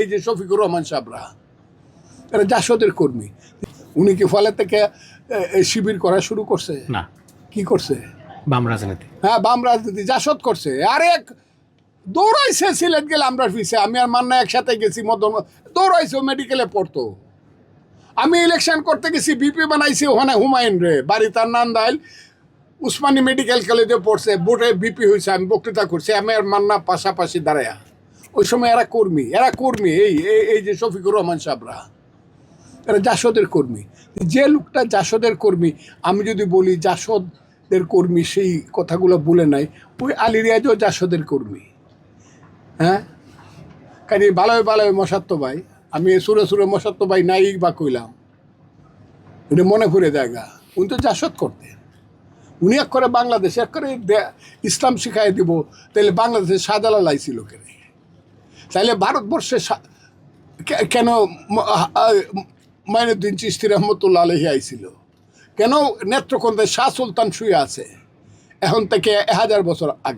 এই যে শফিকুর রহমান সাহেবরা, এরা জাসদের কর্মী। উনি কি ফলে থেকে শিবির করা শুরু করছে? না, কি করছে? বাম রাজনীতি। হ্যাঁ, বাম রাজনীতি, জাসদ করছে। আরে দৌড়াইছে সিলেট গেলে আমরা ফিসে, আমি আর মান্না একসাথে গেছি, মদন দৌড়াইছে, মেডিকেলে পড়তো। আমি ইলেকশন করতে গেছি, বিপি বানাইছি ওখানে হুমায়ুন রে, বাড়ি তার নান্দাইল, উসমানী মেডিকেল কলেজে পড়ছে, বোর্ডে বিপি হয়েছে, আমি বক্তৃতা করছি, আমি আর মান্না পাশাপাশি দাঁড়ায়া। ওই সময় এরা কর্মী, এই এই যে শফিকুর রহমান সাহেবরা, এরা জাসদের কর্মী। যে লোকটা জাসদের কর্মী, আমি যদি বলি জাসদের কর্মী, সেই কথাগুলো বলে নাই, ওই আলী রিয়াজও জাসদের কর্মী। হ্যাঁ, কাজে ভালোই মশাত্ত ভাই, আমি সুরে মশাত্ত ভাই নাই বা কইলাম, উনি মনে পড়ে জায়গা, উনি তো জাসদ করতেন। উনি এক করে বাংলাদেশ এক করে ইসলাম শিখাই দিব, তাহলে বাংলাদেশে শাহজালাল আইছিল কেন? তাহলে ভারতবর্ষে কেন মাইনুদ্দিন চিশতি রহমতুল্লাহ আলাইহি আইছিল? কেন নেত্রকোনায় শাহ সুলতান শুয়ে আছে এখন থেকে 1000 বছর আগে?